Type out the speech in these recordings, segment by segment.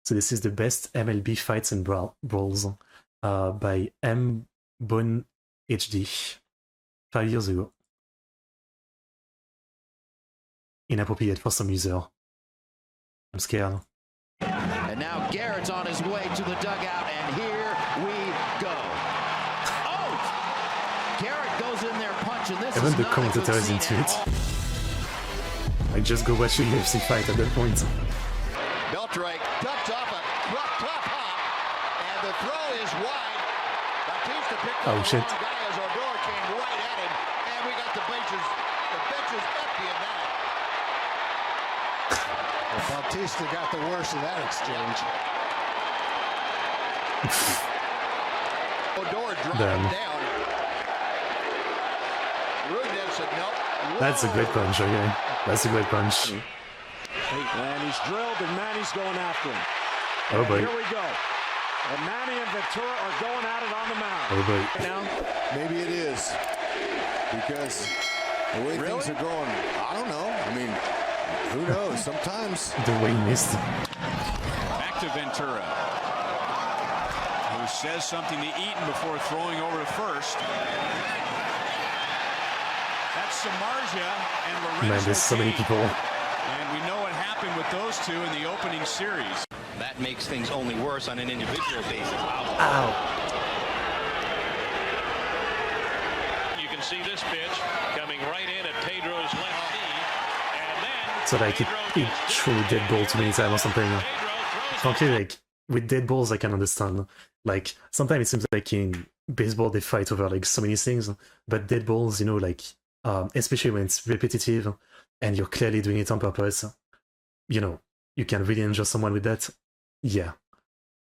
So this is the best MLB fights and brawls by M. Bon HD 5 years ago. Inappropriate for some user. I'm scared. And now Garrett's on his way to the dugout, and here we go. Oh! Garrett goes in there punching. This Even is the not commentator is into it. Like, just go watch a UFC fight at that point. Beltrake ducks off a top hop, and the throw is wide. Bautista picked up shit. the wrong guy as Odor came right at him, and we got the benches empty of that. Bautista got the worst of that exchange. Odor dropped him down. Rudin said nope. That's a great punch, okay? That's a great punch. And he's drilled, and Manny's going after him. Oh boy. Here we go. And Manny and Ventura are going at it on the mound. Oh boy. Now, maybe it is. Because the way things are going, I don't know. I mean, who knows? Sometimes. The way he missed. Back to Ventura, who says something to Eaton before throwing over to first. That's Samardzija and Lorenzo. Man, there's so many people. And we know what happened with those two in the opening series. That makes things only worse on an individual basis. Ow. You can see this pitch coming right in at Pedro's left knee, and then So like it threw dead ball too many times or something. Frankly, like with dead balls I can understand. Like sometimes it seems like in baseball they fight over like so many things, but dead balls, you know, like especially when it's repetitive and you're clearly doing it on purpose, you know, you can really injure someone with that. Yeah,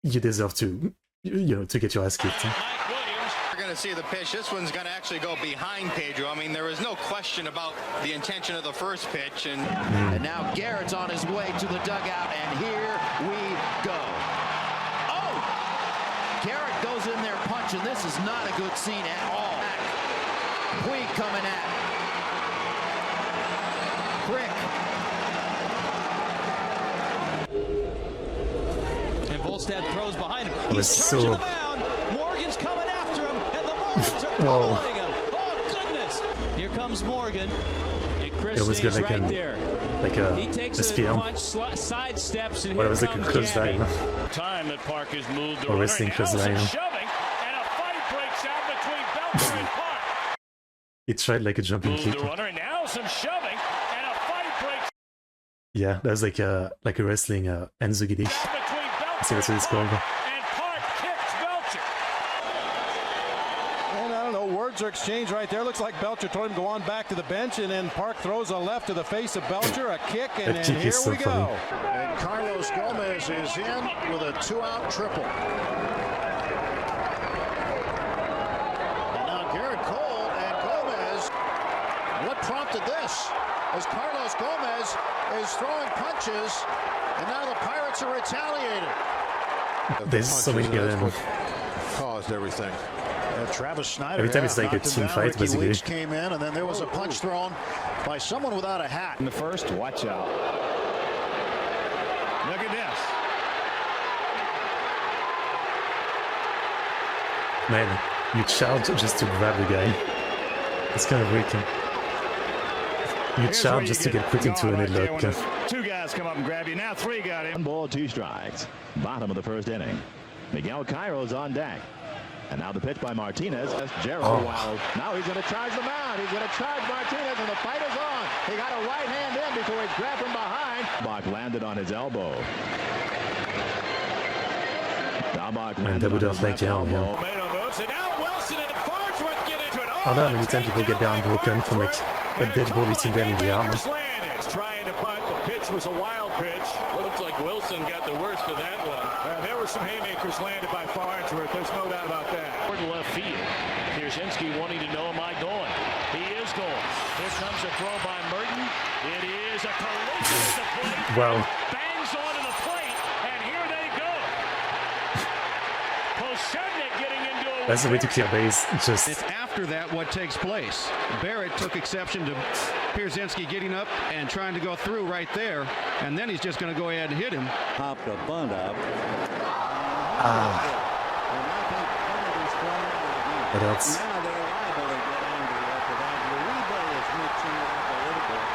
you deserve to, you know, to get your ass kicked. We're going to see the pitch. This one's going to actually go behind Pedro. I mean, there was no question about the intention of the first pitch. And now Garrett's on his way to the dugout, and here we go. Oh! Garrett goes in there punching. This is not a good scene at all. Puig coming at Crick. And Volstad throws behind him. He's so... Morgan's coming after him, and the Marlins are following him. Oh, goodness. Here comes Morgan. And Chris stays right there. Like a he takes SPL. a punch, side steps, and Well, it here was like a comes close Gabby. line. time that Park has moved the Or runner, wrestling and close Allison line. shoving, and a fight breaks out between Belcher and Park. It tried like a jumping Moved kick. the runner, and Allison shoving, and a fight breaks Yeah, that was like a wrestling Enzugidi. out between I think that's what it's Belcher called. and Park kicks Belcher. And I don't know, words are exchanged right there. Looks like Belcher told him to go on back to the bench, and then Park throws a left to the face of Belcher, a kick, and That then kick here is so we go. funny. And Carlos Gomez is in with a 2-out triple. And now Garrett Cole and Gomez. What prompted this? As Carlos Gomez is throwing punches, and now the Pirates are retaliating. There's so many of them. Caused everything. Travis Snyder. Every time it's like a team fight, basically. Weeks came in, and then there was a punch thrown by someone without a hat. in the first, watch out. Look at this. Man, you charge just to grab the guy. It's kind of weak. You charge just to get put into an headlock. Two guys come up and grab you. Now three got him. 1 ball, 2 strikes. Bottom of the first inning. Miguel Cairo's on deck. And now the pitch by Martinez. That's Gerald Wild. Now he's going to charge the mound. He's going to charge Martinez, and the fight is on. He got a right hand in before he's grabbed from behind. Bach landed on his elbow. Man, that would have like hell, yeah. I don't know how many times people get down broken from like a dead ball hitting them in the arm. Trying to punt. The pitch was a wild pitch. Looks like Wilson got the worst of that one. There were some haymakers landed by Farnsworth. There's no doubt about that. Left field. Pierzynski wanting to know, am I going? He is going. Here comes a throw by Merton. It is a collision at the plate. Wow. Bangs onto the plate, and here they go. Poshednik getting into a That's the way to clear base. Just It's after that what takes place. Barrett took exception to Pierzynski getting up and trying to go through right there, and then he's just going to go ahead and hit him. Popped a bunt up. What else? Now they're liable to get angry after that. Uribe is mixing it up a little bit.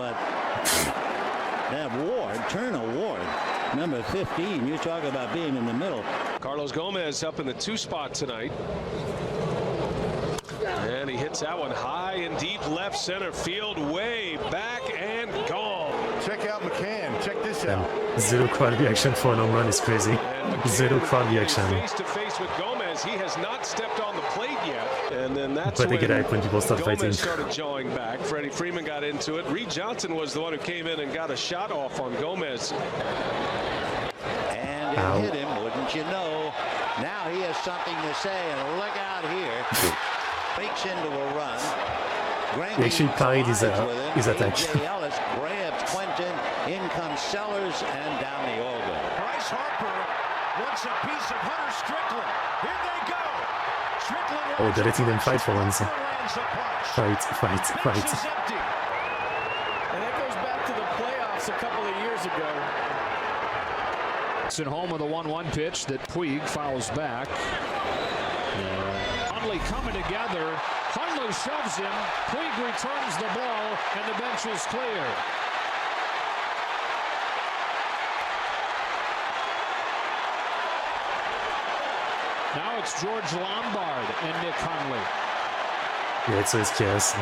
But that Ward, Turner Ward, number 15, you talk about being in the middle. Carlos Gomez up in the 2 spot tonight. And he hits that one high and deep left center field, way back and gone. Check out McCann. Check this out. Zero crowd reaction for an home run is crazy. Zero crowd reaction. Face to face with Gomez, he has not stepped on the plate yet. And then that's but they get hype when people start Gomez fighting. started jawing back. Freddie Freeman got into it. Reed Johnson was the one who came in and got a shot off on Gomez. And it hit him, wouldn't you know? Now he has something to say, and look out here. Fakes into a run. He actually parried his attack. Ellis grabs Quentin. In comes Sellers and down the Olga. Bryce Harper wants a piece of Hunter Strickland. Here they go. Strickland. Oh, they're letting them fight for once. Fight. Bench is empty. And that goes back to the playoffs a couple of years ago. It's at home with a 1-1 pitch that Puig fouls back. Hundley coming together. Hundley shoves him. Puig returns the ball, and the bench is clear. Now it's George Lombard and Nick Hundley. Yeah, it's always chaos.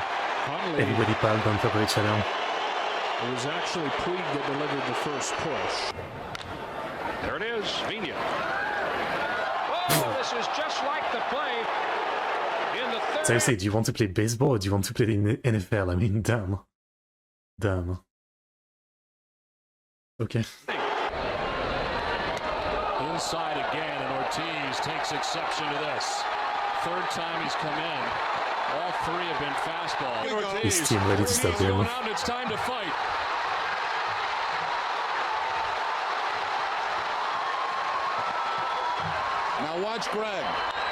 Everybody piled on top of each other. It was actually Puig that delivered the first push. There it is, Vina. Oh, this is just like the play in the third. Seriously, do you want to play baseball or do you want to play the NFL? I mean, damn. Okay. Inside again, and Ortiz takes exception to this. Third time he's come in. All 3 have been fastball. His team ready to stop him. It's time to fight. Now watch Greg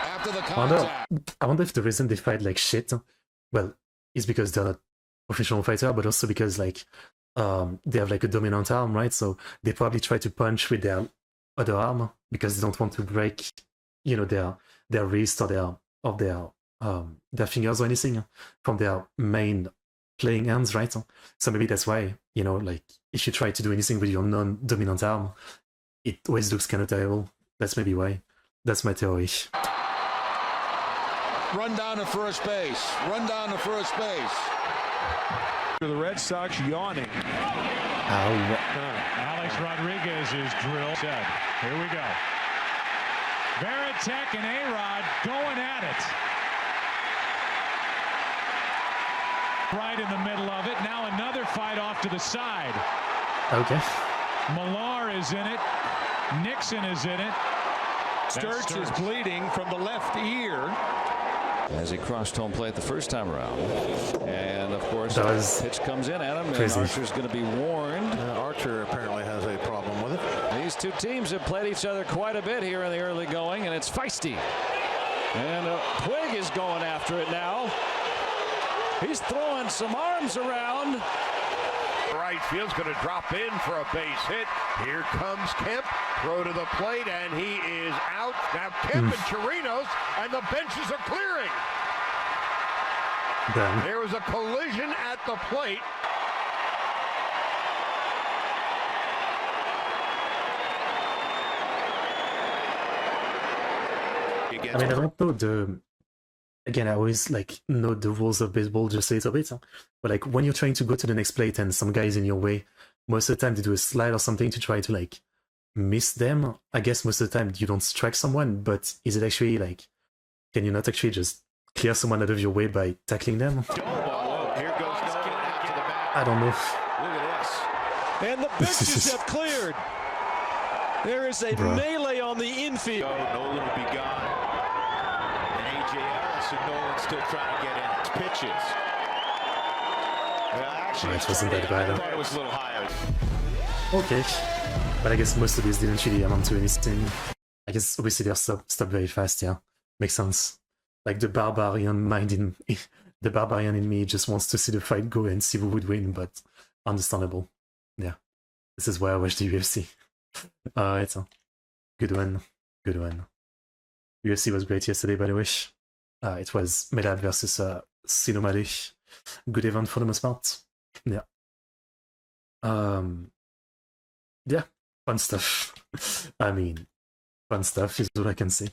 after the contact. I wonder if the reason they fight like shit, well, is because they're not professional fighter, but also because like they have like a dominant arm, right? So they probably try to punch with their other arm because they don't want to break, you know, their wrist or their fingers or anything from their main playing hands, right? So maybe that's why, you know, like if you try to do anything with your non-dominant arm, it always looks kind of terrible. That's maybe why. That's my theory. Run down to first base. Run down to first base. The Red Sox yawning. Alex Rodriguez is drilled. Here we go. Veritek and A-Rod going at it. Right in the middle of it. Now another fight off to the side. Okay. Millar is in it. Nixon is in it. Sturz is bleeding from the left ear. As he crossed home plate the first time around. And of course, the pitch comes in at him, crazy. and Archer's going to be warned. Archer apparently has a problem with it. These two teams have played each other quite a bit here in the early going, and it's feisty. And Puig is going after it now. He's throwing some arms around. Right field's going to drop in for a base hit. Here comes Kemp. Throw to the plate, and he is out. Now Kemp and Chirinos, and the benches are clearing. Damn. There was a collision at the plate. I mean, I don't know again, I always like know the rules of baseball just a little bit, but like when you're trying to go to the next plate and some guy is in your way, most of the time they do a slide or something to try to like miss them. I guess most of the time you don't strike someone, but is it actually like, can you not actually just clear someone out of your way by tackling them? Here goes I don't know. Look at this. And the benches have cleared. There is a melee on the infield. Nolan will be gone. And A.J. Ellis and Nolan still trying to get in. It's pitches. Well, actually, it wasn't that bad. I thought it was a little higher. okay. But I guess most of these didn't really amount to anything. I guess obviously they're stopped very fast, yeah. Makes sense. Like the barbarian mind in the barbarian in me just wants to see the fight go and see who would win, but understandable. Yeah. This is why I watch the UFC. It's a good one. Good one. UFC was great yesterday, by the way. It was Medad versus Sinomali. Good event for the most part. Yeah. Yeah, fun stuff. I mean, fun stuff is what I can say.